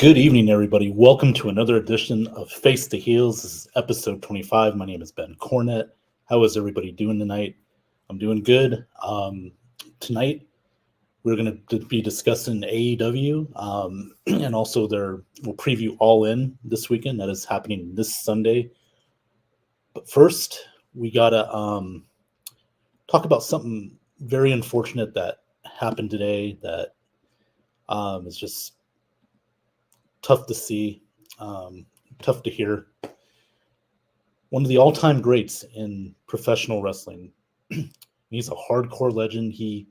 Good evening, everybody. Welcome to another edition of Face the Heels. This is episode 25. My name is Ben Cornett. How is everybody doing tonight? I'm doing good. Tonight, we're going to be discussing AEW, and also we'll preview All In this weekend. That is happening this Sunday. But first, we got to talk about something very unfortunate that happened today that is just tough to see, tough to hear. One of the all-time greats in professional wrestling. He's a hardcore legend. He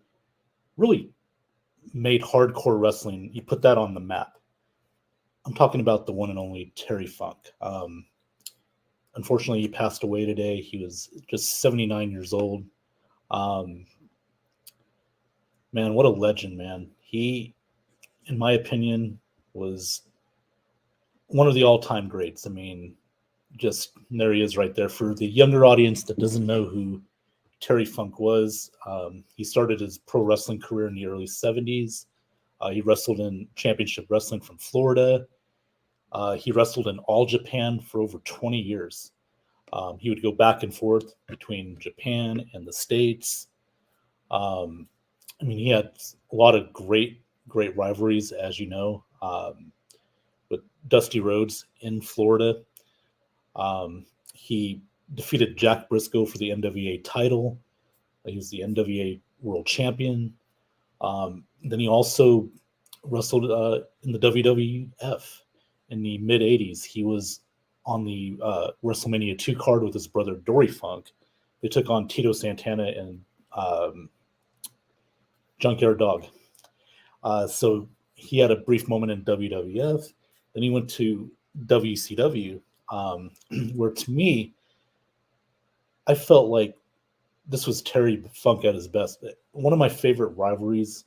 really made hardcore wrestling. He put that on the map. I'm talking about the one and only Terry Funk. Unfortunately, he passed away today. He was just 79 years old. Man, what a legend, man. He, in my opinion, was one of the all-time greats. I mean, just there he is right there. For the younger audience that doesn't know who Terry Funk was, he started his pro wrestling career in the early 70s. He wrestled in Championship Wrestling from Florida. He wrestled in All Japan for over 20 years. He would go back and forth between Japan and the States. I mean, he had a lot of great rivalries, as you know, with Dusty Rhodes in Florida. He defeated Jack Briscoe for the NWA title. He was the NWA World Champion. Then he also wrestled in the WWF in the mid 80s. He was on the WrestleMania 2 card with his brother Dory Funk. They took on Tito Santana and Junkyard Dog. So he had a brief moment in WWF. Then he went to WCW, where to me, I felt like this was Terry Funk at his best. One of my favorite rivalries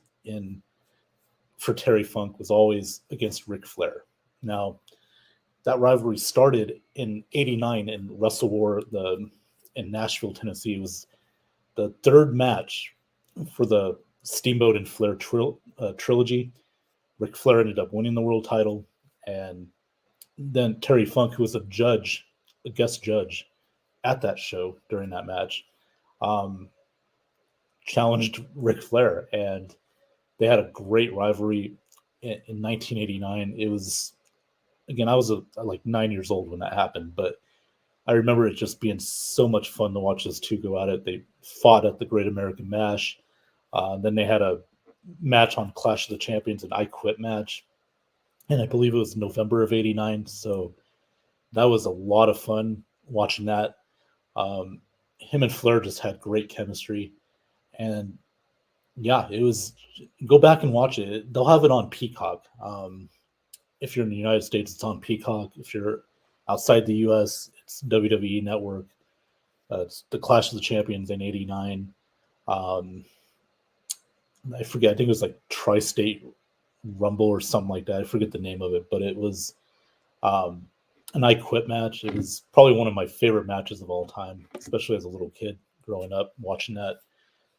for Terry Funk was always against Ric Flair. Now, that rivalry started in '89 in Wrestle War in Nashville, Tennessee. It was the third match for the Steamboat and Flair trilogy. Ric Flair ended up winning the world title, and then Terry Funk, who was a guest judge at that show during that match, challenged Ric Flair, and they had a great rivalry in 1989. It was, again, I was like 9 years old when that happened, but I remember it just being so much fun to watch those two go at it. They fought at the Great American Bash. Then they had a match on Clash of the Champions, an I Quit match. And I believe it was November of '89. So that was a lot of fun watching that. Him and Flair just had great chemistry. And yeah, it was, go back and watch it. They'll have it on Peacock. If you're in the United States, it's on Peacock. If you're outside the US, it's WWE Network. It's the Clash of the Champions in '89. I forget, I think it was like Tri-State Rumble or something like that. I forget the name of it, but it was an I Quit match. It was probably one of my favorite matches of all time, especially as a little kid growing up watching that.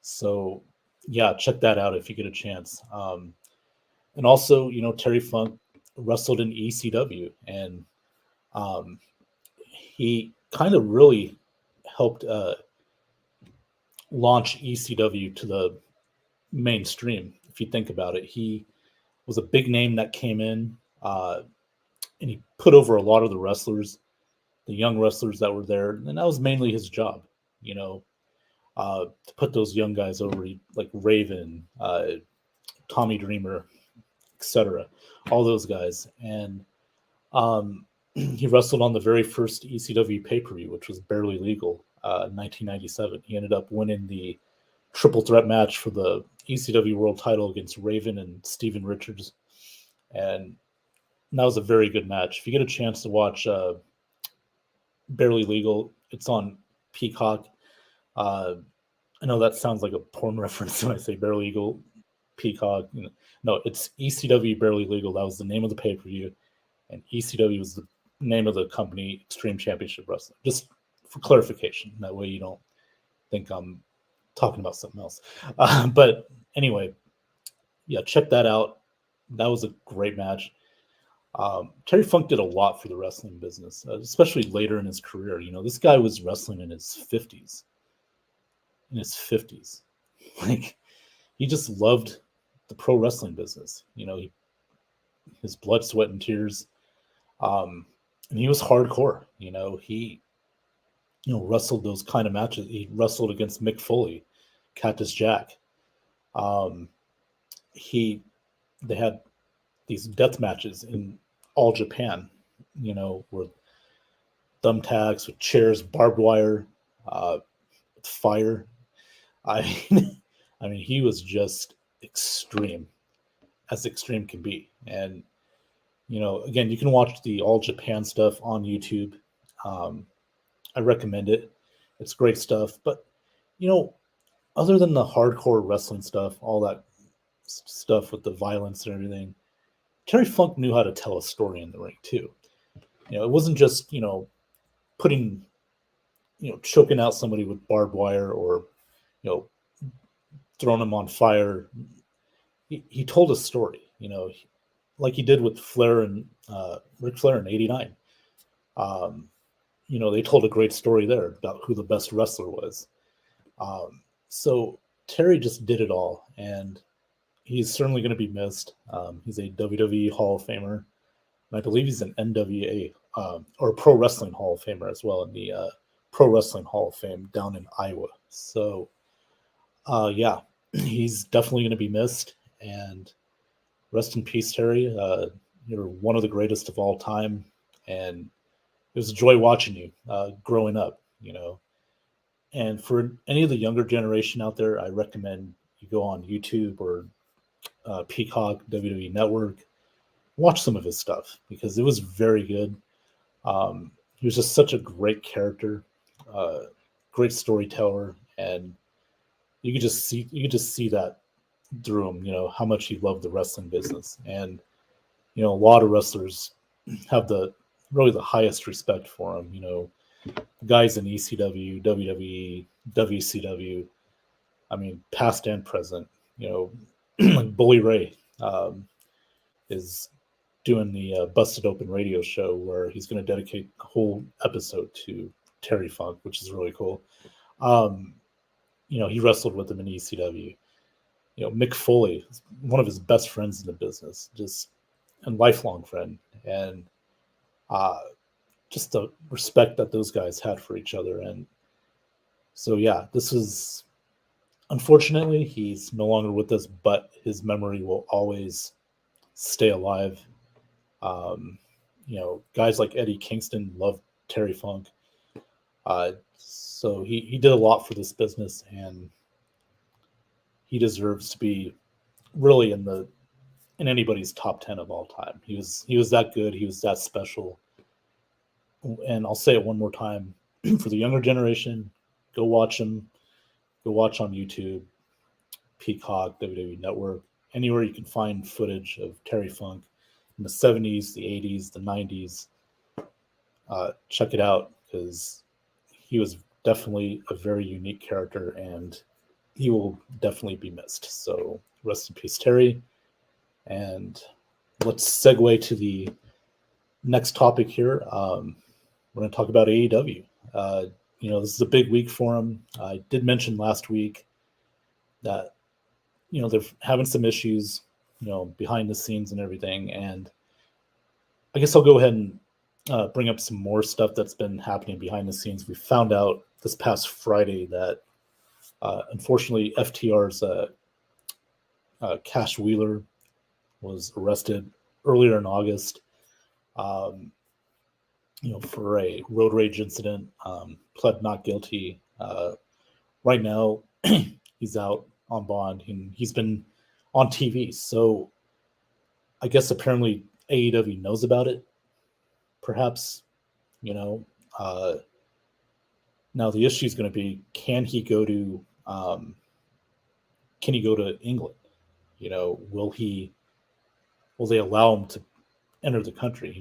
So yeah, check that out if you get a chance. And also, Terry Funk wrestled in ECW, and he kind of really helped launch ECW to the mainstream. If you think about it, he was a big name that came in, and he put over a lot of the wrestlers, the young wrestlers that were there, and that was mainly his job, to put those young guys over, like Raven, Tommy Dreamer, etc., all those guys. And he wrestled on the very first ECW pay-per-view, which was Barely Legal, in 1997. He ended up winning the triple threat match for the ECW world title against Raven and Steven Richards. And that was a very good match. If you get a chance to watch Barely Legal, it's on Peacock. I know that sounds like a porn reference when I say Barely Legal, Peacock. No, it's ECW Barely Legal. That was the name of the pay-per-view. And ECW was the name of the company, Extreme Championship Wrestling. Just for clarification. That way you don't think I'm talking about something else. But anyway, yeah, check that out. That was a great match. Terry Funk did a lot for the wrestling business, especially later in his career. This guy was wrestling in his 50s. In his 50s. Like, he just loved the pro wrestling business. His blood, sweat, and tears. And he was hardcore. He wrestled those kind of matches. He wrestled against Mick Foley, Cactus Jack. Um, he They had these death matches in all Japan, with thumbtacks, with chairs, barbed wire, with fire. I I mean, he was just extreme, as extreme can be. And again, you can watch the All Japan stuff on YouTube. Um, I recommend it. It's great stuff. But you know, other than the hardcore wrestling stuff, all that stuff with the violence and everything, Terry Funk knew how to tell a story in the ring too. It wasn't just putting choking out somebody with barbed wire or you know throwing them on fire. He told a story. Like he did with Flair and Ric Flair in '89. Um, they told a great story there about who the best wrestler was. So Terry just did it all, and he's certainly going to be missed. He's a WWE Hall of Famer, and I believe he's an NWA or Pro Wrestling Hall of Famer as well in the Pro Wrestling Hall of Fame down in Iowa. So, yeah, he's definitely going to be missed, and rest in peace, Terry. You're one of the greatest of all time, and it was a joy watching you growing up. And for any of the younger generation out there, I recommend you go on YouTube or Peacock, WWE Network, watch some of his stuff because it was very good. He was just such a great character, great storyteller, and you could just see that through him. How much he loved the wrestling business, and a lot of wrestlers have the highest respect for him. Guys in ECW, WWE, WCW. I mean, past and present. Like Bully Ray is doing the Busted Open radio show where he's going to dedicate the whole episode to Terry Funk, which is really cool. He wrestled with him in ECW. Mick Foley is one of his best friends in the business, just a lifelong friend, and just the respect that those guys had for each other. And so, yeah, this is unfortunately he's no longer with us, but his memory will always stay alive. Guys like Eddie Kingston loved Terry Funk. So he did a lot for this business, and he deserves to be really in anybody's top 10 of all time. He was that good. He was that special. And I'll say it one more time for the younger generation, go watch him. Go watch on YouTube, Peacock, WWE Network, anywhere you can find footage of Terry Funk in the 70s, the 80s, the 90s. Check it out because he was definitely a very unique character, and he will definitely be missed. So rest in peace, Terry. And let's segue to the next topic here. We're going to talk about AEW. This is a big week for him. I did mention last week that, they're having some issues, behind the scenes and everything. And I guess I'll go ahead and bring up some more stuff that's been happening behind the scenes. We found out this past Friday that, unfortunately, FTR's Cash Wheeler was arrested earlier in August. For a road rage incident, pled not guilty. Right now, he's out on bond, and he's been on TV. So I guess apparently AEW knows about it. Perhaps, now the issue is going to be: can he go to England? Will they allow him to enter the country?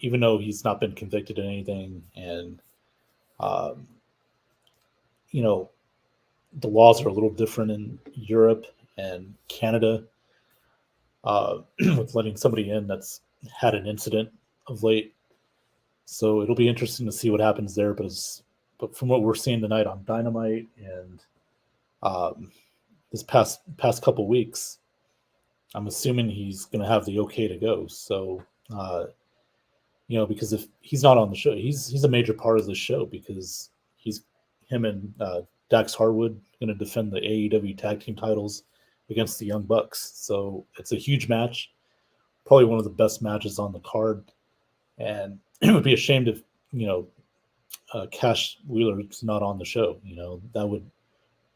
Even though he's not been convicted of anything, and the laws are a little different in Europe and Canada with letting somebody in that's had an incident of late, so it'll be interesting to see what happens there. But from what we're seeing tonight on Dynamite and um, this past couple weeks, I'm assuming he's going to have the okay to go. So because if he's not on the show, he's a major part of the show because he's him and Dax Harwood going to defend the AEW tag team titles against the Young Bucks. So it's a huge match, probably one of the best matches on the card, and it would be a shame if Cash Wheeler's not on the show. That would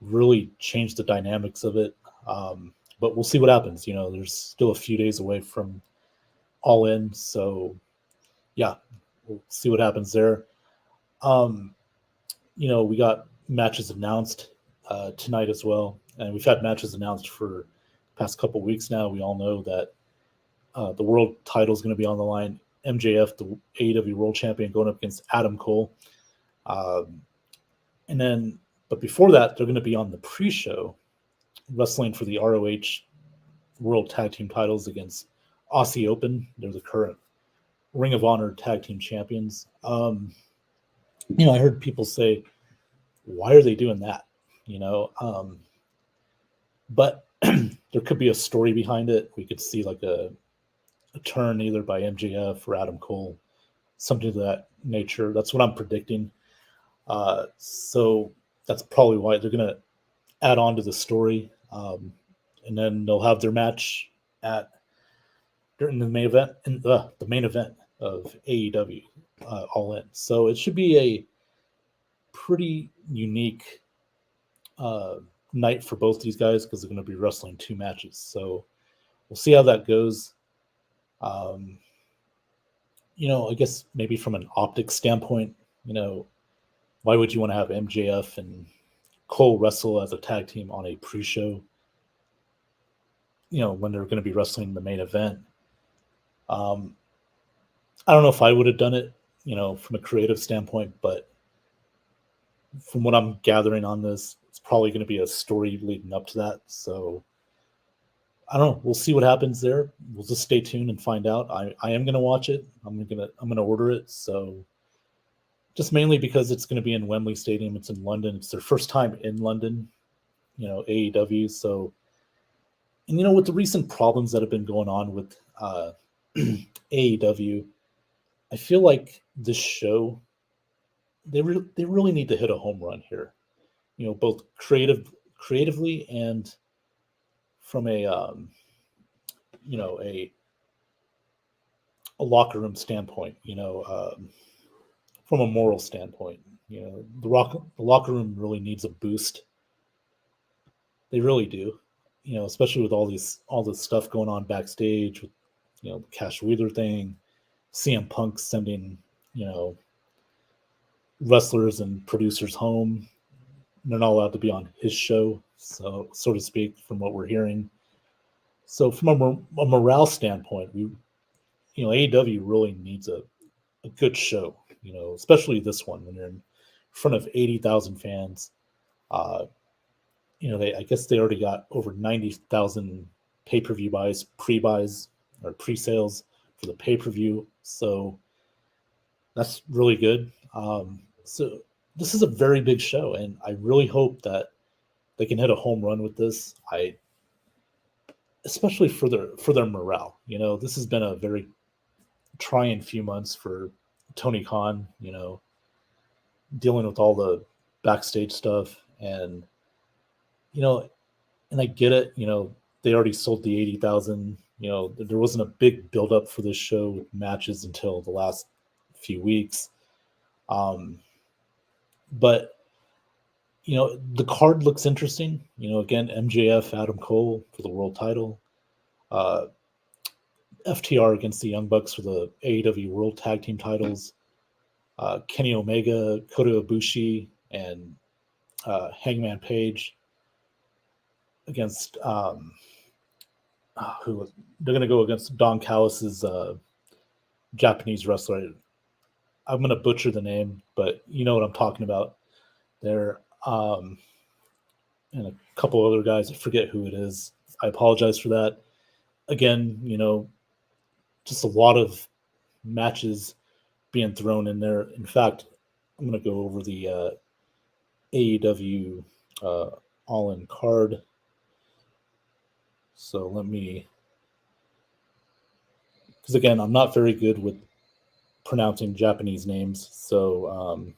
really change the dynamics of it. But we'll see what happens. There's still a few days away from All In, so yeah, we'll see what happens there. We got matches announced tonight as well, and we've had matches announced for the past couple weeks now. We all know that the world title is going to be on the line. MJF, the AEW World Champion, going up against Adam Cole. But before that, they're going to be on the pre-show, wrestling for the ROH World Tag Team titles against Aussie Open. They're the current Ring of Honor Tag Team Champions. I heard people say, why are they doing that? But there could be a story behind it. We could see like a turn either by MJF or Adam Cole, something of that nature. That's what I'm predicting. So that's probably why they're going to add on to the story. And then they'll have their match during the main event of AEW All In. So it should be a pretty unique night for both these guys because they're going to be wrestling two matches. So we'll see how that goes. I guess maybe from an optics standpoint, why would you want to have MJF and Cole wrestle as a tag team on a pre-show? When they're going to be wrestling the main event. I don't know if I would have done it, from a creative standpoint, but from what I'm gathering on this, it's probably going to be a story leading up to that. So I don't know. We'll see what happens there. We'll just stay tuned and find out. I am going to watch it. I'm going to order it. So just mainly because it's going to be in Wembley Stadium. It's in London. It's their first time in London, AEW. So, and with the recent problems that have been going on with AEW, I feel like this show, they really need to hit a home run here, both creatively and from a locker room standpoint, from a moral standpoint. The locker room really needs a boost. They really do, especially with all this stuff going on backstage with, the Cash Wheeler thing, CM Punk sending, wrestlers and producers home. They're not allowed to be on his show, so to speak, from what we're hearing. So from a morale standpoint, AEW really needs a good show, especially this one when you're in front of 80,000 fans. I guess they already got over 90,000 pay-per-view pre-buys or pre-sales for the pay-per-view. So that's really good. So this is a very big show, and I really hope that they can hit a home run with this. Especially for their morale. This has been a very trying few months for Tony Khan, dealing with all the backstage stuff and I get it, they already sold the 80,000, there wasn't a big buildup for this show with matches until the last few weeks. But the card looks interesting. Again, MJF, Adam Cole for the world title. FTR against the Young Bucks for the AEW World Tag Team titles. Kenny Omega, Kota Ibushi, and Hangman Page against who they're going to go against Don Callis's Japanese wrestler. I'm going to butcher the name, but you know what I'm talking about. There, and a couple other guys. I forget who it is. I apologize for that. Again, just a lot of matches being thrown in there. In fact, I'm going to go over the AEW All In card. So let me, because again, I'm not very good with pronouncing Japanese names. So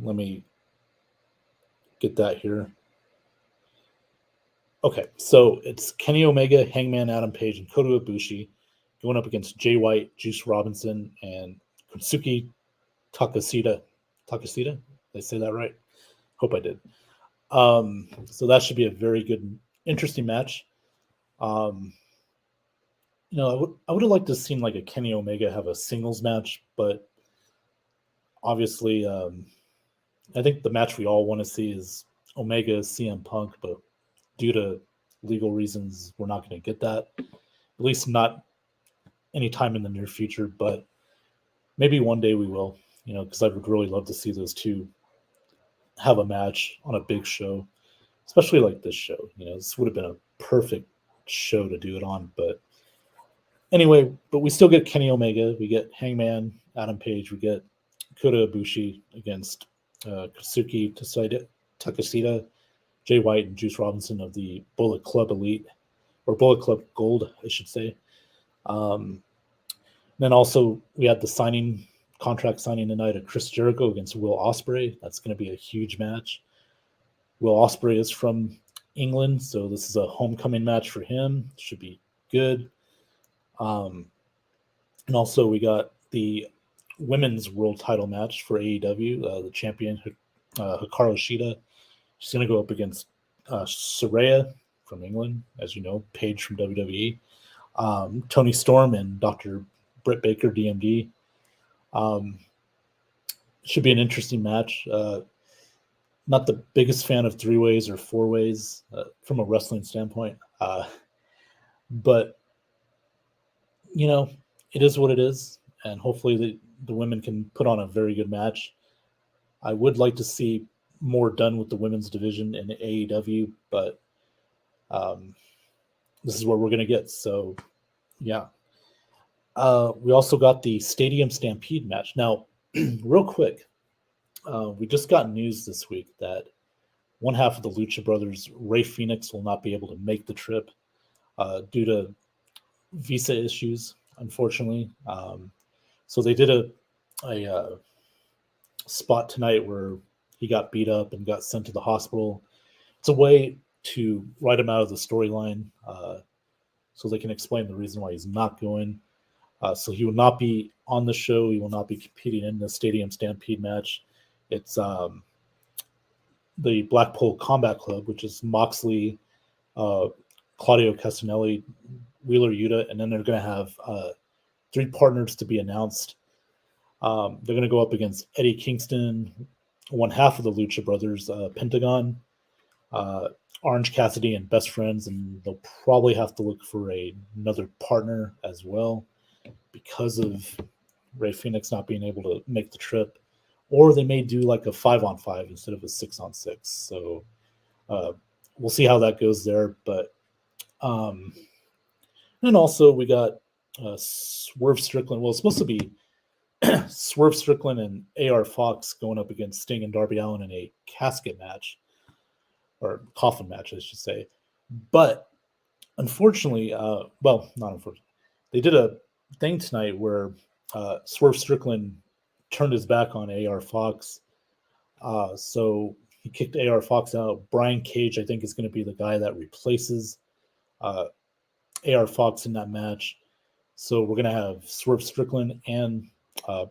let me get that here. Okay, so it's Kenny Omega, Hangman Adam Page, and Kota Ibushi going up against Jay White, Juice Robinson, and Kosuke Takeshita. Takeshita? Did I say that right? Hope I did. So that should be a very good, interesting match. I would have liked to have seen like a Kenny Omega have a singles match, but obviously, I think the match we all want to see is Omega CM Punk, but due to legal reasons, we're not going to get that. At least not anytime in the near future, but maybe one day we will, because I would really love to see those two have a match on a big show, especially like this show. This would have been a perfect show to do it on, but anyway, but we still get Kenny Omega, we get Hangman, Adam Page, we get Kota Ibushi against Kosuke Takeshita, Jay White, and Juice Robinson of the Bullet Club Elite, or Bullet Club Gold, I should say. Then also we had the contract signing tonight of Chris Jericho against Will Ospreay. That's going to be a huge match. Will Ospreay is from England, so this is a homecoming match for him. Should be good. And also we got the women's world title match for AEW. The champion Hikaru Shida. She's going to go up against Saraya from England, as you know, Paige from WWE, Tony Storm, and Dr. Britt Baker, DMD. Should be an interesting match. Not the biggest fan of 3-ways or 4-ways from a wrestling standpoint, but it is what it is, and hopefully the women can put on a very good match. I would like to see more done with the women's division in AEW, but this is what we're going to get. So, yeah. We also got the Stadium Stampede match. Now, real quick, we just got news this week that one half of the Lucha Brothers, Rey Fenix, will not be able to make the trip due to visa issues, unfortunately. So they did a spot tonight where he got beat up and got sent to the hospital. It's a way to write him out of the storyline so they can explain the reason why he's not going. So he will not be on the show. He will not be competing in the Stadium Stampede match. It's the Blackpool Combat Club, which is Moxley, Claudio Castagnoli, Wheeler Yuta, and then they're going to have 3 partners to be announced. They're going to go up against Eddie Kingston, one half of the Lucha Brothers, Pentagon, Orange Cassidy, and Best Friends, and they'll probably have to look for another partner as well because of Rey Fenix not being able to make the trip, or they may do like a 5-on-5 instead of a 6-on-6. So we'll see how that goes there. But and also we got Swerve Strickland. Well, it's supposed to be Swerve Strickland and AR Fox going up against Sting and Darby Allin in a casket match, or coffin match, I should say. But unfortunately, well, not unfortunately, they did a thing tonight where Swerve Strickland turned his back on AR Fox. So he kicked AR Fox out. Brian Cage, I think, is going to be the guy that replaces AR Fox in that match. So we're going to have Swerve Strickland and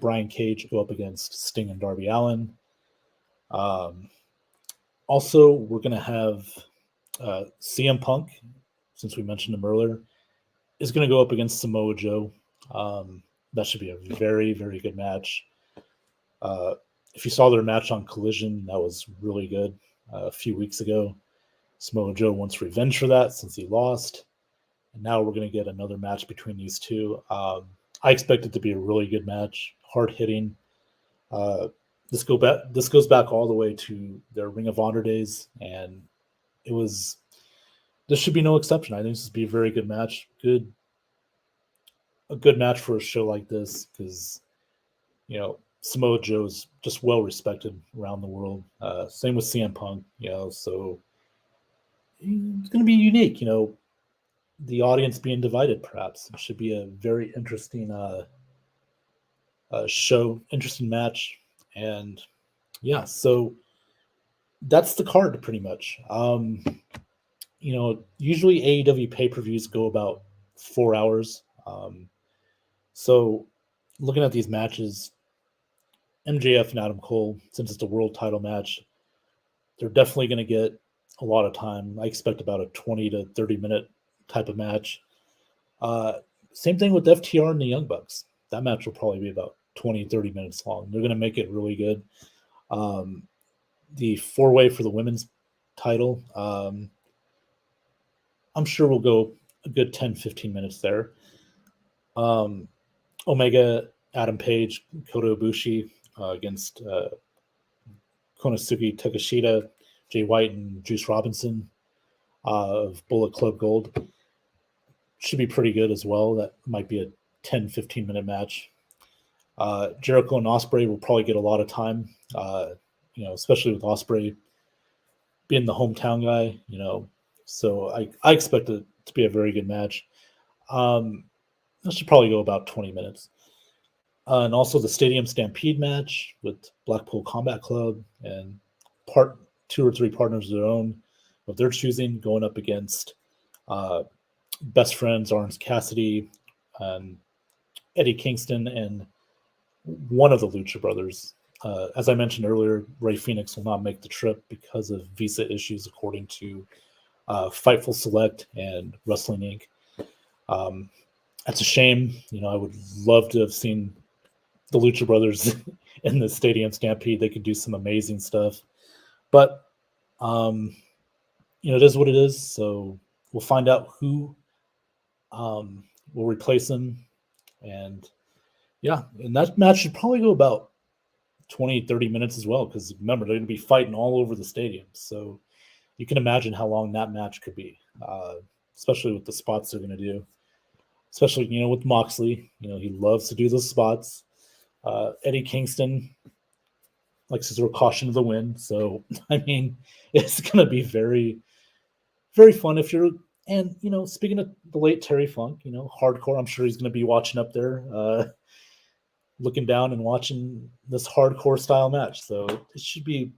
Brian Cage go up against Sting and Darby Allin. Also, we're going to have CM Punk, since we mentioned him earlier, is going to go up against Samoa Joe. That should be a very, very good match. If you saw their match on Collision, that was really good a few weeks ago. Samoa Joe wants revenge for that since he lost. And now we're going to get another match between these two. I expect it to be a really good match, hard-hitting. This goes back all the way to their Ring of Honor days, and this should be no exception. I think this would be a very good match. Good a good match for a show like this because Samoa Joe's just well respected around the world. Same with CM Punk, so it's going to be unique. The audience being divided, perhaps it should be a very interesting show, interesting match, and yeah, so that's the card pretty much. Usually AEW pay-per-views go about 4 hours. So looking at these matches, MJF and Adam Cole, since it's a world title match, they're definitely going to get a lot of time. I expect about a 20 to 30 minute type of match. Same thing with FTR and the Young Bucks. That match will probably be about 20, 30 minutes long. They're going to make it really good. The 4-way for the women's title, I'm sure we'll go a good 10, 15 minutes there. Omega, Adam Page, Kota Ibushi against Konosuke Takeshita, Jay White, and Juice Robinson of Bullet Club Gold. Should be pretty good as well. That might be a 10, 15-minute match. Jericho and Ospreay will probably get a lot of time, especially with Ospreay being the hometown guy, So I expect it to be a very good match. That should probably go about 20 minutes. And also the Stadium Stampede match with Blackpool Combat Club and 2 or 3 partners of their own of their choosing going up against Best Friends, Orange Cassidy, Eddie Kingston, and one of the Lucha Brothers. As I mentioned earlier, Rey Fenix will not make the trip because of visa issues, according to Fightful Select and Wrestling Inc. That's a shame. I would love to have seen the Lucha Brothers in the Stadium Stampede. They could do some amazing stuff. But, it is what it is. So we'll find out who will replace him. And, yeah, and that match should probably go about 20, 30 minutes as well, because remember, they're going to be fighting all over the stadium. So you can imagine how long that match could be, especially with the spots they're going to do. Especially, with Moxley. He loves to do those spots. Eddie Kingston likes to throw caution to the wind. So, it's going to be very, very fun if you're... And, speaking of the late Terry Funk, hardcore, I'm sure he's going to be watching up there, looking down and watching this hardcore style match. So it should be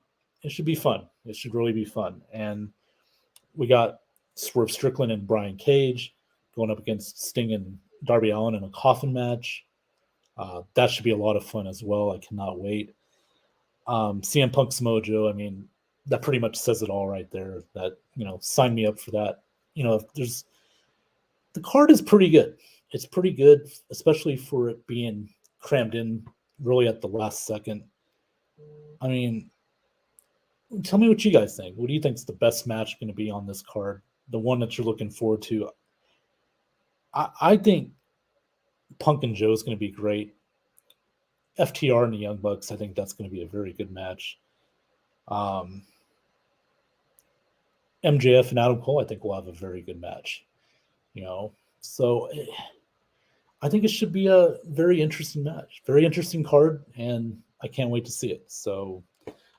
fun. It should really be fun. And we got Swerve Strickland and Brian Cage going up against Sting and Darby Allin in a coffin match. That should be a lot of fun as well. I cannot wait. CM Punk Samoa Joe, that pretty much says it all right there. That, sign me up for that. The card is pretty good. It's pretty good, especially for it being crammed in really at the last second. Tell me what you guys think. What do you think is the best match going to be on this card? The one that you're looking forward to? I think Punk and Joe is going to be great. FTR and the Young Bucks, I think that's going to be a very good match. MJF and Adam Cole, I think will have a very good match. So I think it should be a very interesting match, very interesting card, and I can't wait to see it. So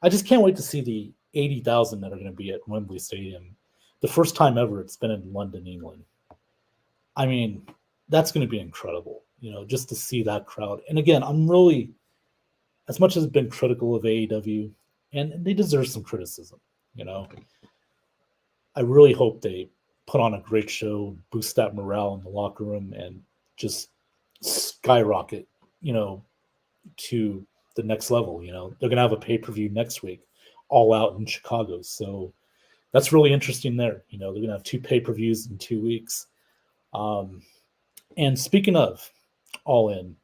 I just can't wait to see the 80,000 that are going to be at Wembley Stadium. The first time ever it's been in London, England. That's going to be incredible, just to see that crowd. And again, I'm really, as much as I've been critical of AEW, and they deserve some criticism, I really hope they put on a great show, boost that morale in the locker room, and just skyrocket, to the next level. They're going to have a pay-per-view next week, All Out in Chicago. So that's really interesting there. They're going to have 2 pay-per-views in 2 weeks. And speaking of All In,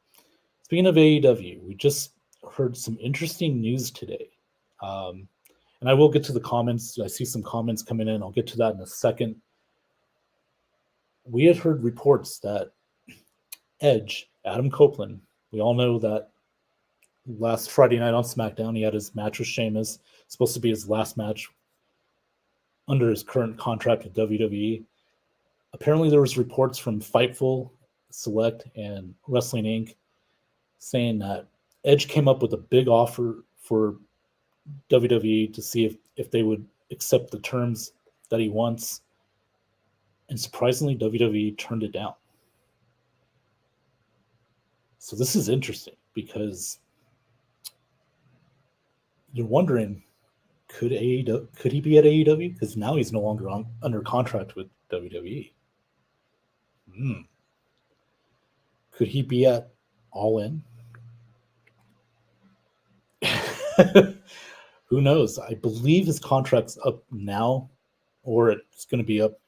speaking of AEW, we just heard some interesting news today. And I will get to the comments. I see some comments coming in. I'll get to that in a second. We had heard reports that Edge, Adam Copeland, we all know that last Friday night on SmackDown, he had his match with Sheamus. It's supposed to be his last match under his current contract with WWE. Apparently, there was reports from Fightful Select and Wrestling Inc. saying that Edge came up with a big offer for WWE to see if they would accept the terms that he wants. And surprisingly, WWE turned it down. So this is interesting because you're wondering, could he be at AEW? Because now he's no longer under contract with WWE. Could he be at All In? Who knows? I believe his contract's up now, or it's going to be up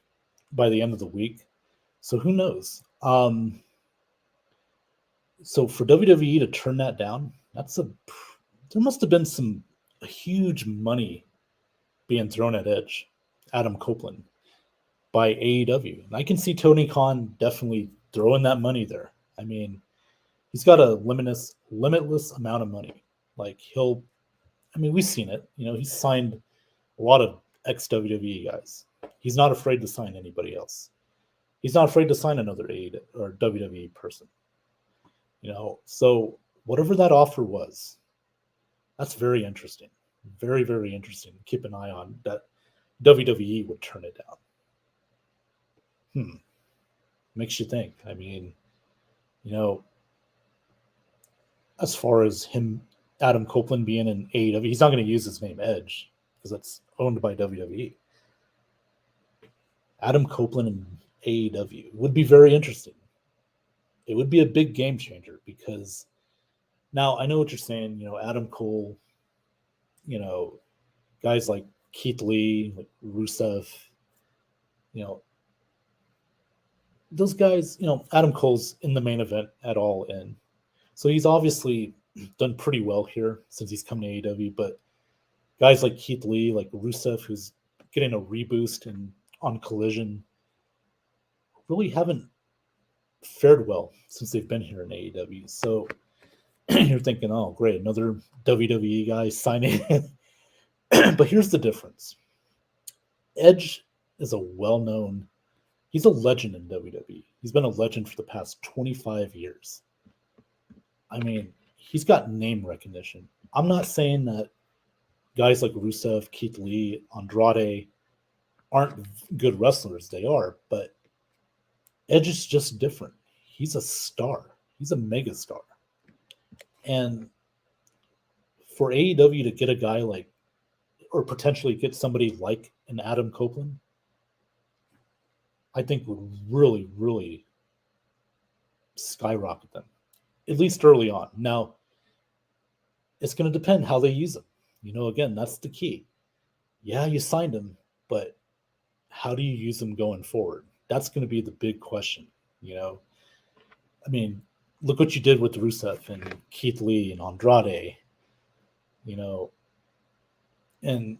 by the end of the week. So who knows? So for WWE to turn that down, there must have been some huge money being thrown at Edge, Adam Copeland, by AEW. And I can see Tony Khan definitely throwing that money there. I mean, he's got a limitless amount of money. Like we've seen it. He's signed a lot of ex-WWE guys. He's not afraid to sign anybody else. He's not afraid to sign another AEW or WWE person. So whatever that offer was, that's very interesting. Very, very interesting. Keep an eye on that. WWE would turn it down. Makes you think. I mean, as far as Adam Copeland being in AEW, he's not going to use his name Edge because that's owned by WWE. Adam Copeland in AEW would be very interesting. It would be a big game changer because now I know what you're saying. Adam Cole, guys like Keith Lee, like Rusev, those guys, Adam Cole's in the main event at All In. So he's obviously done pretty well here since he's come to AEW, but guys like Keith Lee, like Rusev, who's getting a reboost on Collision, really haven't fared well since they've been here in AEW. So you're thinking, oh, great, another WWE guy signing. But here's the difference. Edge is he's a legend in WWE. He's been a legend for the past 25 years. I mean, he's got name recognition. I'm not saying that guys like Rusev, Keith Lee, Andrade aren't good wrestlers. They are, but Edge is just different. He's a star. He's a mega star. And for AEW to get a guy like, or potentially get somebody like an Adam Copeland, I think would really, really skyrocket them, at least early on. Now, it's going to depend how they use him. Again, that's the key. Yeah, you signed him, but how do you use him going forward? That's going to be the big question. I mean, look what you did with Rusev and Keith Lee and Andrade, and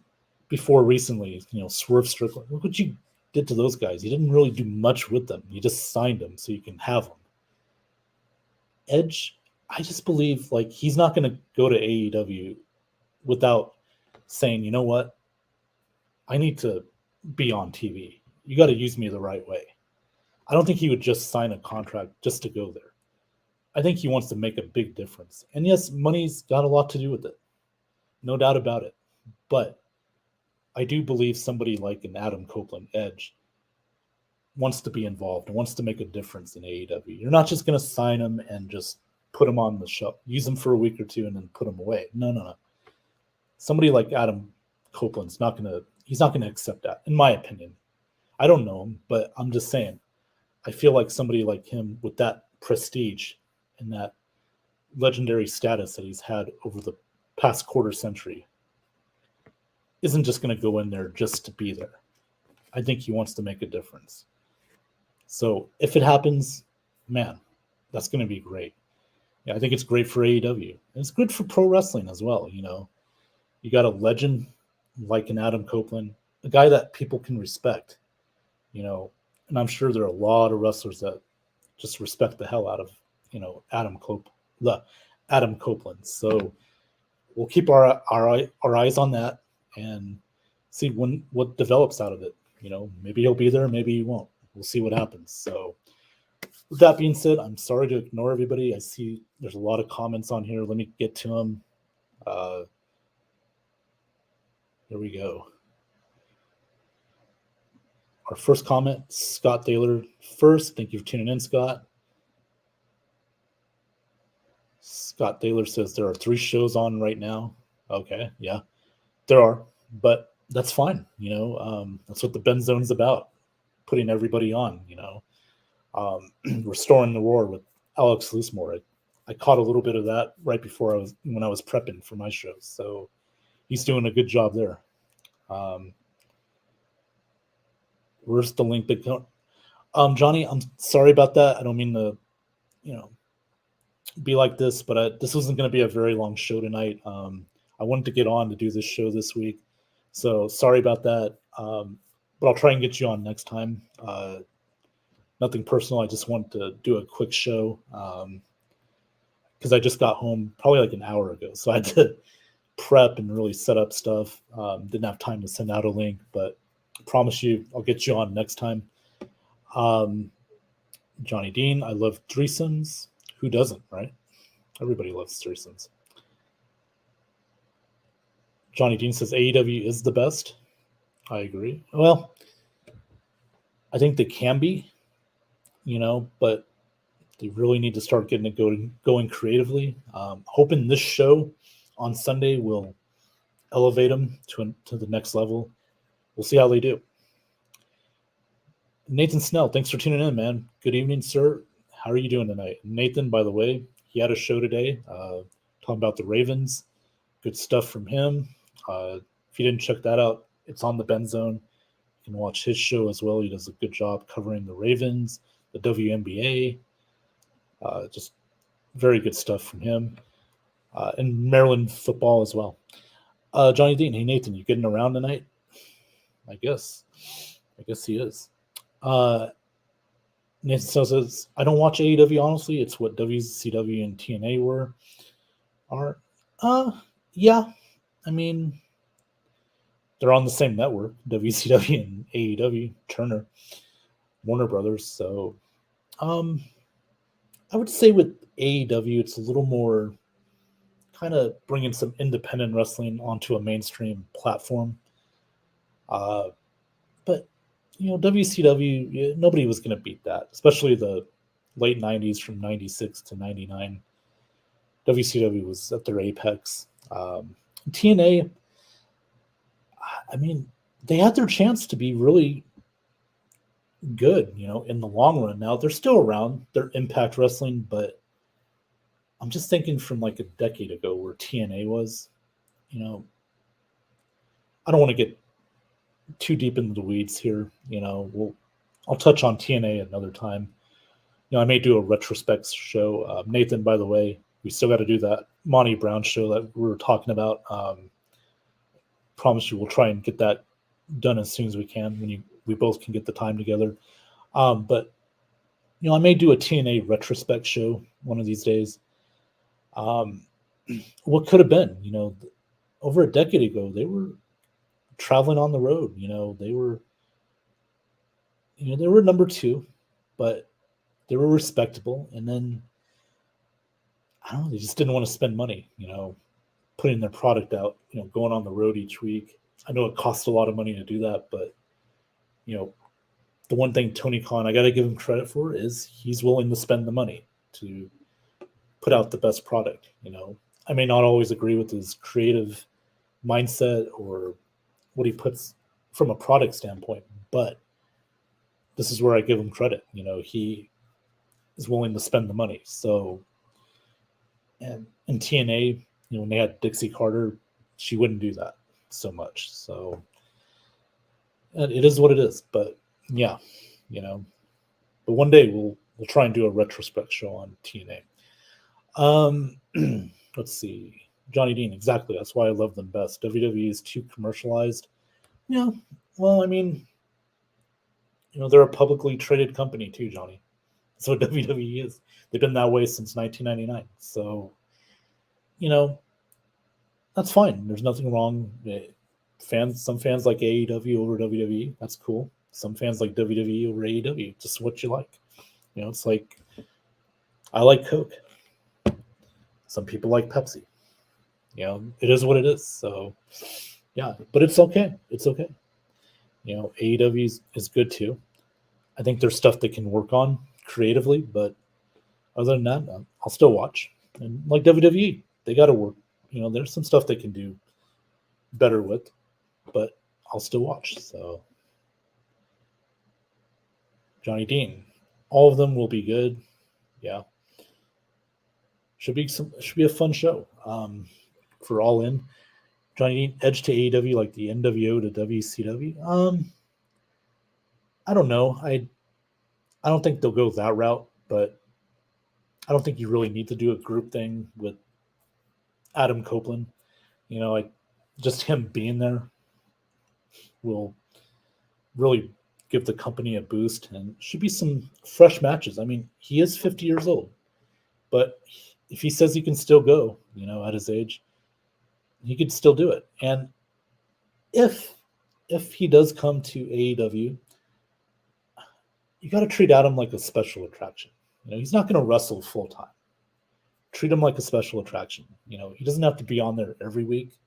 before recently, Swerve Strickland. Look what you did to those guys. You didn't really do much with them. You just signed them so you can have them. Edge, I just believe he's not going to go to AEW without saying, you know what? I need to be on TV. You got to use me the right way. I don't think he would just sign a contract just to go there. I think he wants to make a big difference. And yes, money's got a lot to do with it. No doubt about it. But I do believe somebody like an Adam Copeland Edge wants to be involved and wants to make a difference in AEW. You're not just going to sign him and just put him on the show, use him for a week or two and then put him away. No. Somebody like Adam Copeland's he's not going to accept that, in my opinion. I don't know him, but I'm just saying, I feel like somebody like him with that prestige and that legendary status that he's had over the past quarter century isn't just going to go in there just to be there. I think he wants to make a difference. So if it happens, man, that's going to be great. Yeah, I think it's great for AEW. And it's good for pro wrestling as well. You got a legend like an Adam Copeland, a guy that people can respect, and I'm sure there are a lot of wrestlers that just respect the hell out of, Adam Copeland. So we'll keep our eyes on that and see what develops out of it. Maybe he'll be there, maybe he won't. We'll see what happens. So With that being said, I'm sorry to ignore everybody. I see there's a lot of comments on here. Let me get to them. Here we go. Our first comment, Scott Thaler first. Thank you for tuning in, Scott. Scott Thaler says there are 3 shows on right now. Okay, yeah, there are, but that's fine. That's what the Ben Zone's about, putting everybody on. Restoring the Roar with Alex Loosemore. I caught a little bit of that right before when I was prepping for my show, so he's doing a good job there. Where's the link? Johnny, I'm sorry about that. I don't mean to, be like this, but this wasn't going to be a very long show tonight. I wanted to get on to do this show this week, so sorry about that. But I'll try and get you on next time. Nothing personal. I just wanted to do a quick show because I just got home probably like an hour ago, so I had to prep and really set up stuff. Didn't have time to send out a link, but I promise you I'll get you on next time. Johnny Dean, I love threesomes. Who doesn't, right? Everybody loves threesomes. Johnny Dean says AEW is the best. I agree. Well, I think they can be, but they really need to start getting it going creatively. Hoping this show on Sunday will elevate them to the next level. We'll see how they do. Nathan Snell, thanks for tuning in, man. Good evening, sir. How are you doing tonight? Nathan, by the way, he had a show today talking about the Ravens. Good stuff from him. If you didn't check that out, it's on the Ben Zone. You can watch his show as well. He does a good job covering the Ravens, the WNBA. Just very good stuff from him. And Maryland football as well. Johnny Dean, hey Nathan, you getting around tonight? I guess he is. Nathan says, I don't watch AEW, honestly. It's what WCW and TNA are. Yeah. I mean, they're on the same network, WCW and AEW, Turner, Warner Brothers. So, I would say with AEW, it's a little more kind of bringing some independent wrestling onto a mainstream platform. But WCW, nobody was going to beat that, especially the late 90s from 96 to 99. WCW was at their apex. TNA, I mean, they had their chance to be really good, in the long run. Now, they're still around. They're Impact Wrestling, but I'm just thinking from like a decade ago where TNA was, I don't want to get too deep into the weeds here. I'll touch on TNA another time. I may do a retrospect show. Nathan, by the way, we still got to do that Monty Brown show that we were talking about. Promise you, we'll try and get that done as soon as we can when we both can get the time together. But I may do a TNA retrospect show one of these days. What could have been? Over a decade ago, they were traveling on the road. They were number 2, but they were respectable. And then I don't know, they just didn't want to spend money, putting their product out, going on the road each week. I know it costs a lot of money to do that, but the one thing Tony Khan, I got to give him credit for, is he's willing to spend the money to put out the best product. I may not always agree with his creative mindset or what he puts from a product standpoint, but this is where I give him credit. He is willing to spend the money. So, and in TNA, when they had Dixie Carter, she wouldn't do that so much. So it is what it is. But yeah, but one day we'll try and do a retrospect show on TNA. Let's see. Johnny Dean, exactly. That's why I love them best. WWE is too commercialized. Yeah. Well, I mean, they're a publicly traded company too, Johnny. That's what WWE is. They've been that way since 1999. So, that's fine. There's nothing wrong. Some fans like AEW over WWE. That's cool. Some fans like WWE over AEW. Just what you like. It's like I like Coke. Some people like Pepsi. It is what it is. So, yeah, but it's okay. It's okay. AEW is good too. I think there's stuff they can work on creatively, but other than that, I'll still watch. And like WWE, they got to work. There's some stuff they can do better with, but I'll still watch. So, Johnny Dean, all of them will be good. Yeah, should be a fun show. For All In, Johnny Dean edge to AEW like the NWO to WCW. I don't know. I don't think they'll go that route, but I don't think you really need to do a group thing with Adam Copeland. Like just him being there will really give the company a boost and should be some fresh matches. I mean, he is 50 years old, but if he says he can still go, at his age, he could still do it. And if he does come to AEW, you got to treat Adam like a special attraction. He's not going to wrestle full time. Treat him like a special attraction. He doesn't have to be on there every week,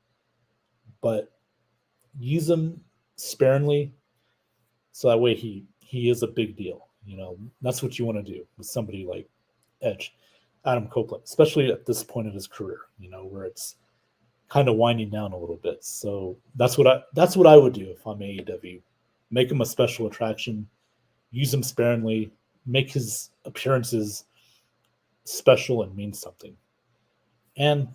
but use him sparingly so that way he is a big deal. That's what you want to do with somebody like Edge, Adam Copeland, especially at this point of his career. Where it's kind of winding down a little bit. So that's what I would do if I'm AEW. Make him a special attraction, use him sparingly, make his appearances special and mean something, and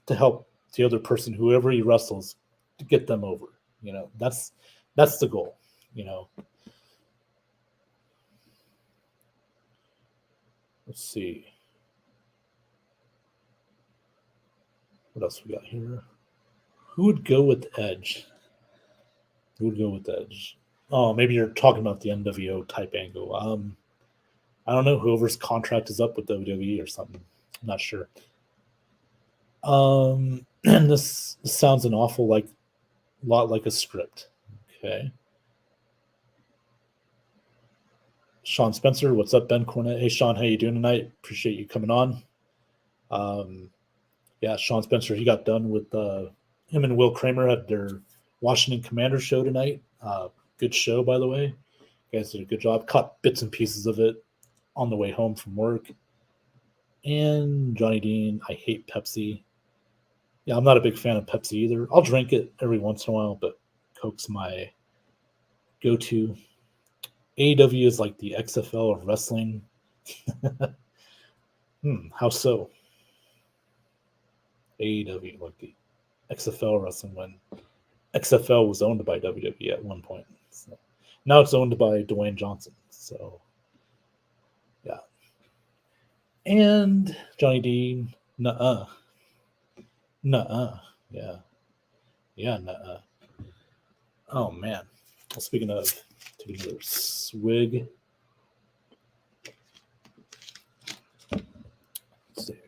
to help the other person, whoever he wrestles, to get them over. That's the goal. Let's see. What else we got here? Who would go with Edge? Oh, maybe you're talking about the NWO type angle. I don't know. Whoever's contract is up with WWE or something. I'm not sure. And this sounds an awful lot like a script. Okay. Sean Spencer, what's up, Ben Cornett? Hey, Sean, how you doing tonight? Appreciate you coming on. Yeah, Sean Spencer, he got done with him and Will Kramer at their Washington Commanders show tonight. Good show, by the way. You guys did a good job. Caught bits and pieces of it on the way home from work. And Johnny Dean, I hate Pepsi. Yeah, I'm not a big fan of Pepsi either. I'll drink it every once in a while, but Coke's my go-to. AEW is like the XFL of wrestling. How so? AEW, like the XFL wrestling, when XFL was owned by WWE at one point. So now it's owned by Dwayne Johnson. So, yeah. And Johnny Dean, nuh-uh. Yeah. Yeah, nuh-uh. Oh, man. Well, speaking of, take another swig. Let's see.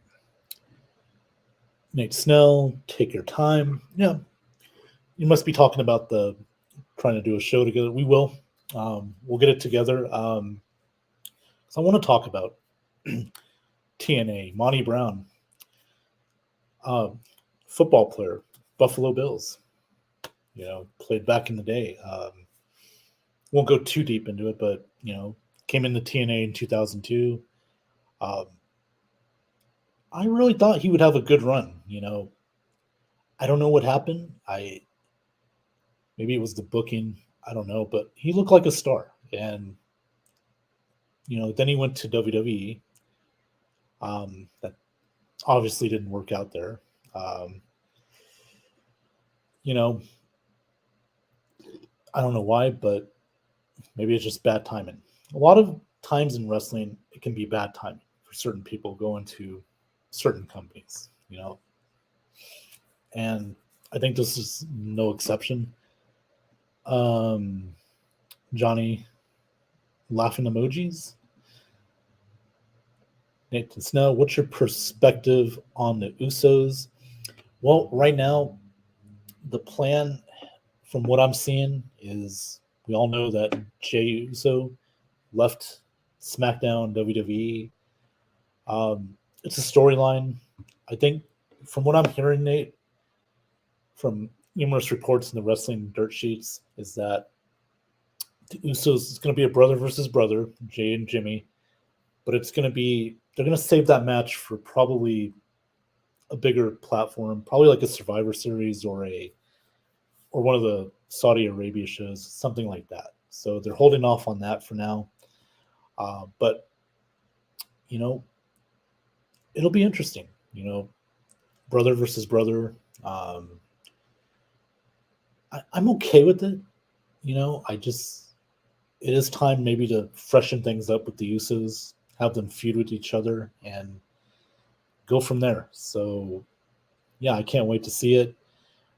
Nate Snell, take your time. Yeah. You must be talking about trying to do a show together. We will. We'll get it together. So I want to talk about TNA, Monty Brown, football player, Buffalo Bills, played back in the day. Won't go too deep into it, but, came into TNA in 2002. I really thought he would have a good run. I don't know what happened. Maybe it was the booking. I don't know, but he looked like a star. And, then he went to WWE. That obviously didn't work out there. I don't know why, but maybe it's just bad timing. A lot of times in wrestling, it can be bad timing for certain people going to certain companies, and I think this is no exception. Johnny laughing emojis. Nathan Snow, what's your perspective on the Usos? Well, right now, the plan, from what I'm seeing, is we all know that Jey Uso left SmackDown, WWE. It's a storyline. I think, from what I'm hearing, Nate, from numerous reports in the wrestling dirt sheets, is that the Usos is going to be a brother versus brother, Jay and Jimmy, but they're going to save that match for probably a bigger platform, probably like a Survivor Series or one of the Saudi Arabia shows, something like that. So they're holding off on that for now. But you know, it'll be interesting. Brother versus brother. I'm okay with it. It is time maybe to freshen things up with the Usos, have them feud with each other, and go from there. So, yeah, I can't wait to see it.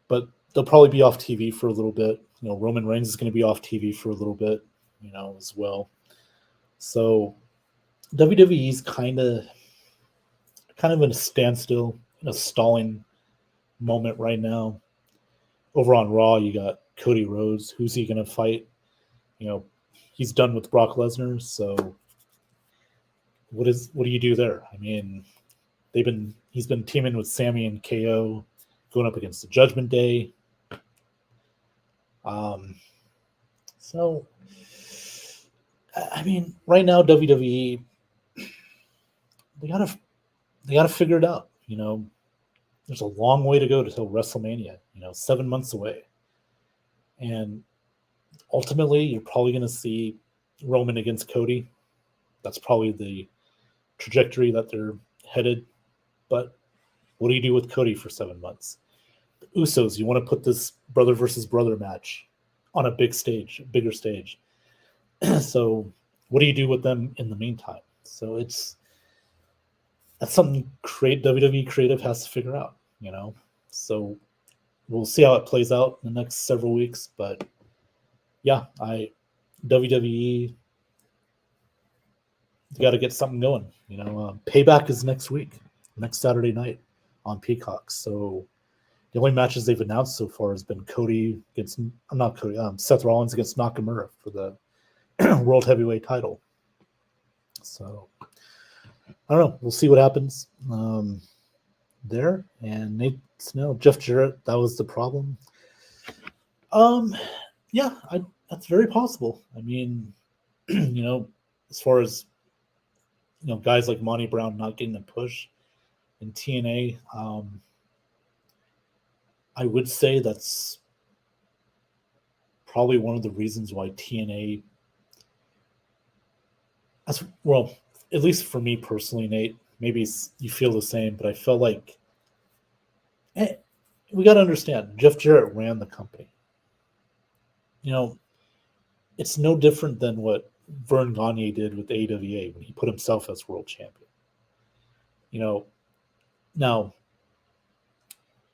But they'll probably be off TV for a little bit. Roman Reigns is going to be off TV for a little bit, as well. So WWE's kind of in a standstill, in a stalling moment right now. Over on Raw, you got Cody Rhodes. Who's he going to fight? He's done with Brock Lesnar. So what do you do there? I mean, he's been teaming with Sammy and KO, going up against the Judgment Day. So I mean, right now WWE, they gotta figure it out. There's a long way to go till WrestleMania. 7 months away, and ultimately, you're probably going to see Roman against Cody. That's probably the trajectory that they're headed. But what do you do with Cody for 7 months? The Usos, you want to put this brother versus brother match on a bigger stage. So what do you do with them in the meantime? So that's something WWE creative has to figure out. So we'll see how it plays out in the next several weeks. But yeah, WWE got to get something going. Payback is next week, next Saturday night on Peacock. So the only matches they've announced so far has been Seth Rollins against Nakamura for the World Heavyweight title. So I don't know. We'll see what happens there. And Nate Snow, Jeff Jarrett, that was the problem. Yeah, that's very possible. I mean, as far as guys like Monty Brown not getting a push in TNA, I would say that's probably one of the reasons why TNA, as well, at least for me personally, Nate, maybe you feel the same, but I felt like we got to understand, Jeff Jarrett ran the company. It's no different than what Vern Gagne did with AWA when he put himself as world champion. Now,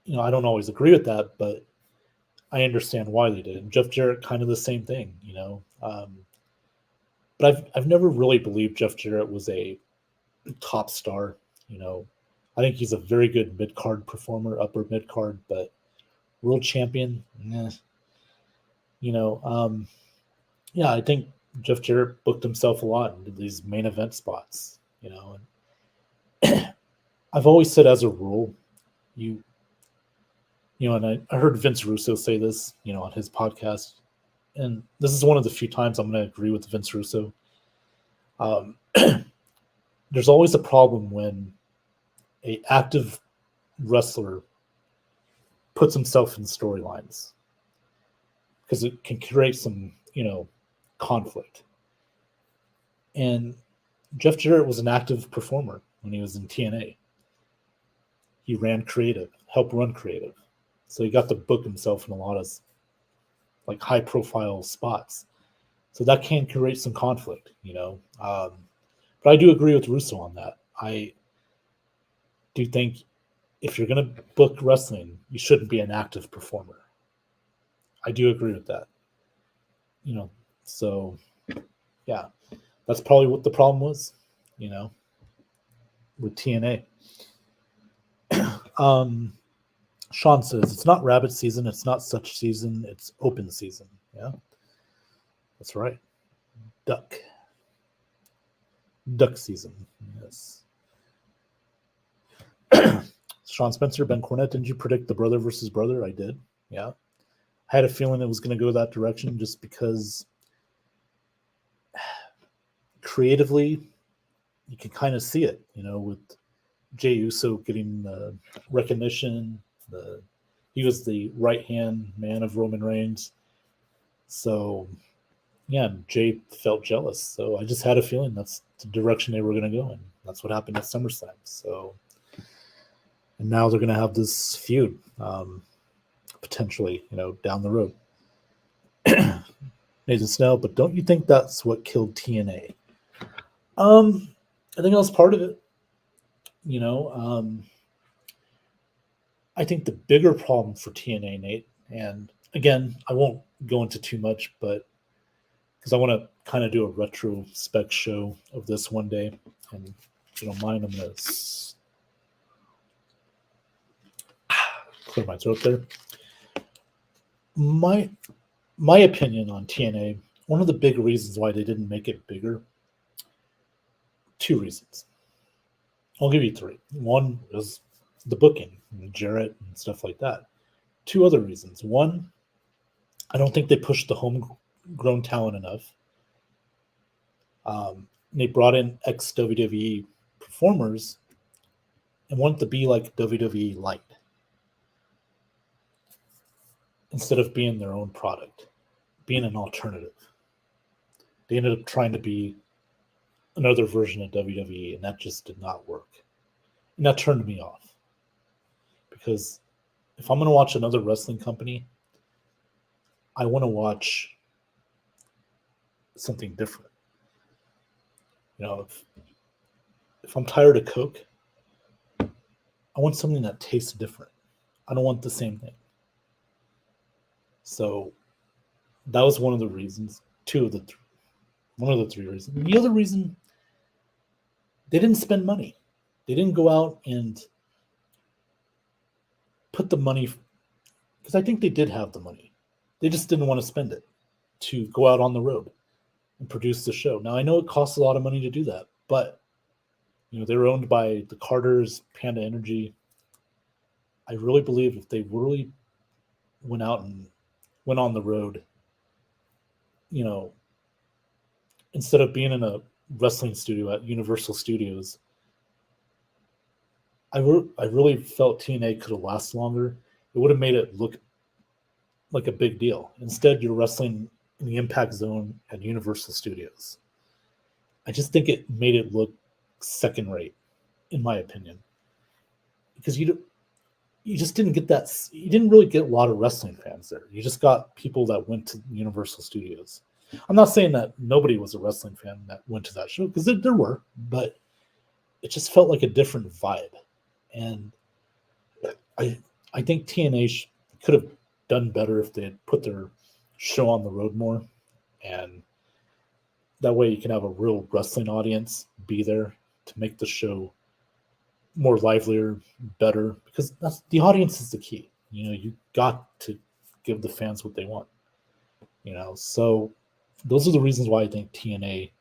I don't always agree with that, but I understand why they did. And Jeff Jarrett, kind of the same thing, But I've never really believed Jeff Jarrett was a top star. I think he's a very good mid-card performer, upper mid-card, but world champion, yeah, I think Jeff Jarrett booked himself a lot into these main event spots, and I've always said as a rule, and I heard Vince Russo say this, on his podcast, and this is one of the few times I'm going to agree with Vince Russo. There's always a problem when an active wrestler puts himself in storylines because it can create some, conflict. And Jeff Jarrett was an active performer when he was in TNA. He ran creative, helped run creative. So he got to book himself in a lot of like high profile spots. So that can create some conflict, But I do agree with Russo on that. I do think if you're going to book wrestling, you shouldn't be an active performer. I do agree with that. So yeah, that's probably what the problem was, with TNA. Sean says, it's not rabbit season, it's not such season, it's open season. Yeah, that's right. Duck. Duck season. Yes. Sean Spencer, Ben Cornette, didn't you predict the brother versus brother? I did. Yeah. I had a feeling it was going to go that direction just because creatively you can kind of see it, with Jey Uso getting recognition. He was the right hand man of Roman Reigns. So, yeah, Jey felt jealous. So I just had a feeling that's the direction they were going to go in. That's what happened at SummerSlam. So, and now they're going to have this feud potentially, down the road. Nathan Snell, but don't you think that's what killed TNA? I think that was part of it. I think the bigger problem for TNA, Nate, and again, I won't go into too much, but because I want to kind of do a retrospect show of this one day, and if you don't mind, I'm going to clear my throat there. My opinion on TNA, one of the big reasons why they didn't make it bigger, 2 reasons. I'll give you 3. One was the booking, Jarrett and stuff like that. 2 other reasons. One, I don't think they pushed the homegrown talent enough. They brought in ex-WWE performers and wanted to be like WWE Light instead of being their own product, being an alternative. They ended up trying to be another version of WWE, and that just did not work. And that turned me off. Because if I'm going to watch another wrestling company, I want to watch something different. If I'm tired of Coke, I want something that tastes different. I don't want the same thing. So that was one of the reasons. One of the 3 reasons. The other reason, they didn't spend money. They didn't go out and put the money, because I think they did have the money. They just didn't want to spend it to go out on the road and produce the show. Now, I know it costs a lot of money to do that, but they were owned by the Carters, Panda Energy. I really believe if they really went out and went on the road, instead of being in a wrestling studio at Universal Studios, I really felt TNA could have lasted longer. It would have made it look like a big deal. Instead, you're wrestling in the Impact Zone at Universal Studios. I just think it made it look second rate, in my opinion, because you just didn't get that. You didn't really get a lot of wrestling fans there. You just got people that went to Universal Studios. I'm not saying that nobody was a wrestling fan that went to that show, because there were, but it just felt like a different vibe. And I think TNA could have done better if they had put their show on the road more, and that way you can have a real wrestling audience be there to make the show more livelier, better, because the audience is the key. You got to give the fans what they want. So those are the reasons why I think TNA,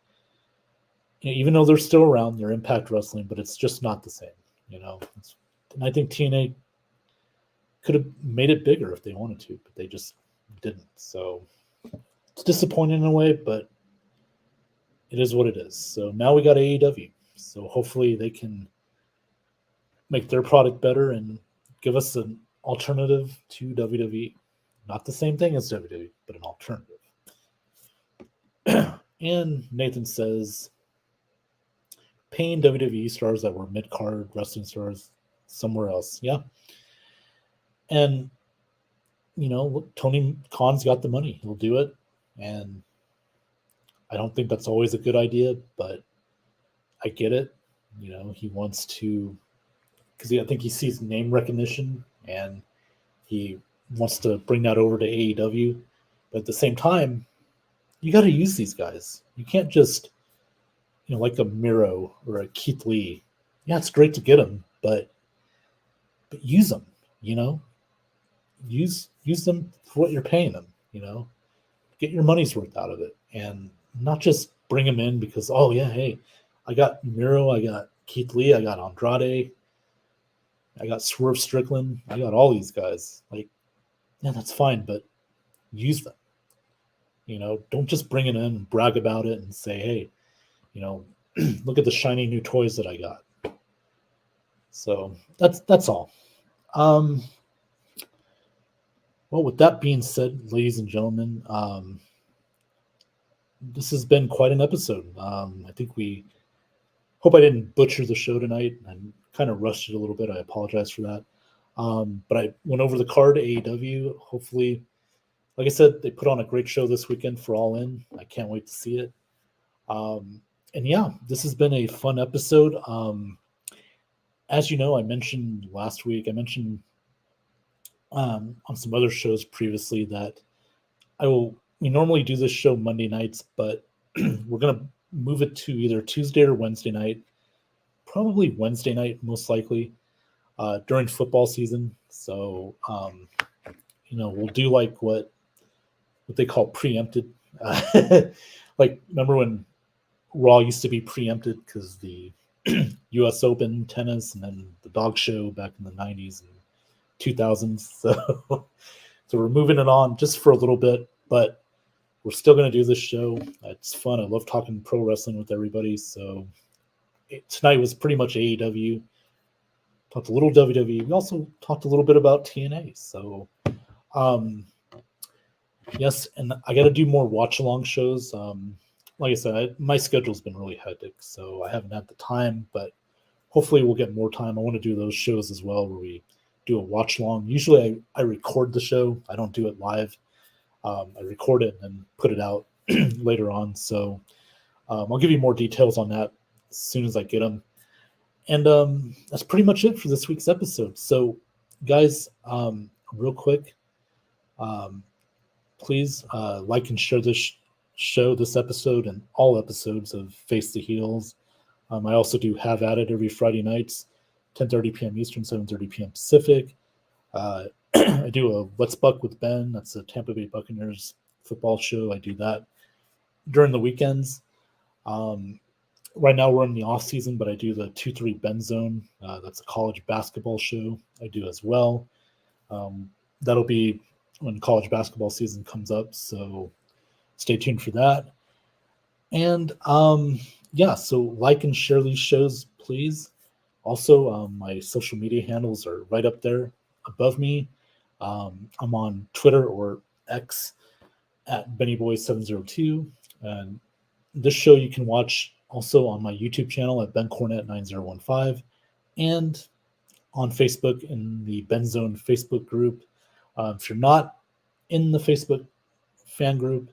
even though they're still around, they're Impact Wrestling, but it's just not the same. And I think TNA could have made it bigger if they wanted to, but they just didn't. So it's disappointing in a way, but it is what it is. So now we got AEW. So hopefully they can make their product better and give us an alternative to WWE. Not the same thing as WWE, but an alternative. And Nathan says, paying WWE stars that were mid-card wrestling stars somewhere else. Yeah. And, look, Tony Khan's got the money. He'll do it. And I don't think that's always a good idea, but I get it. He wants to, because I think he sees name recognition and he wants to bring that over to AEW. But at the same time, you got to use these guys. You can't just, like a Miro or a Keith Lee. Yeah, it's great to get them, but use them. Use them for what you're paying them. Get your money's worth out of it, and not just bring them in because, oh yeah, hey, I got Miro, I got Keith Lee, I got Andrade, I got Swerve Strickland, I got all these guys. Like, yeah, that's fine, but use them. Don't just bring it in and brag about it and say, hey, look at the shiny new toys that I got. So that's all. Well, with that being said, ladies and gentlemen, this has been quite an episode. I think we hope I didn't butcher the show tonight. I kind of rushed it a little bit. I apologize for that. But I went over the card, AEW. Hopefully, like I said, they put on a great show this weekend for All In. I can't wait to see it. And yeah, this has been a fun episode. As you know, I mentioned last week, on some other shows previously that we normally do this show Monday nights, but we're going to move it to either Tuesday or Wednesday night, probably Wednesday night, most likely, during football season. So, we'll do like what they call preempted. Like, remember when Raw used to be preempted because the U.S. Open tennis and then the dog show back in the 90s and 2000s. So we're moving it on just for a little bit, but we're still going to do this show. It's fun. I love talking pro wrestling with everybody. So tonight was pretty much AEW. Talked a little WWE. We also talked a little bit about TNA. So, yes, and I got to do more watch along shows. Like I said, my schedule's been really hectic, so I haven't had the time, but hopefully we'll get more time. I want to do those shows as well where we do a watch along. Usually I record the show. I don't do it live. I record it and put it out later on. So I'll give you more details on that as soon as I get them. And that's pretty much it for this week's episode. So, guys, real quick, please like and share this this episode, and all episodes of Face the Heels. I also do Have At It every Friday nights, 10:30 p.m. Eastern, 7:30 p.m. Pacific. I do a Let's Buck with Ben. That's a Tampa Bay Buccaneers football show. I do that during the weekends. Right now we're in the off season, but I do the 2-3 Ben Zone. That's a college basketball show I do as well. That'll be when college basketball season comes up, so stay tuned for that. And so like and share these shows, please. Also, my social media handles are right up there above me. I'm on Twitter or X at BennyBoy702. And this show you can watch also on my YouTube channel at BenCornett9015 and on Facebook in the BenZone Facebook group. If you're not in the Facebook fan group,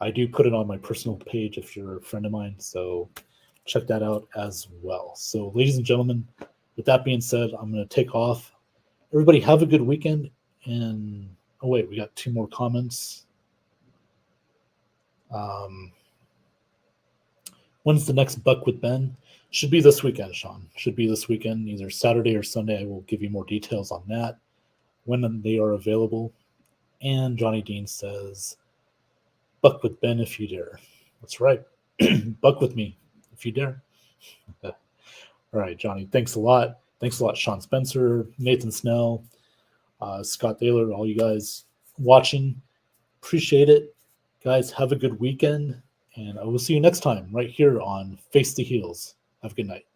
I do put it on my personal page if you're a friend of mine. So check that out as well. So, ladies and gentlemen, with that being said, I'm going to take off. Everybody have a good weekend. And, oh, wait, we got 2 more comments. When's the next Buck with Ben? Should be this weekend, Sean. Should be this weekend, either Saturday or Sunday. I will give you more details on that when they are available. And Johnny Dean says, Buck with Ben if you dare. That's right. Buck with me if you dare. All right, Johnny. Thanks a lot. Thanks a lot, Sean Spencer, Nathan Snell, Scott Thaler, all you guys watching. Appreciate it. Guys, have a good weekend. And I will see you next time right here on Face the Heels. Have a good night.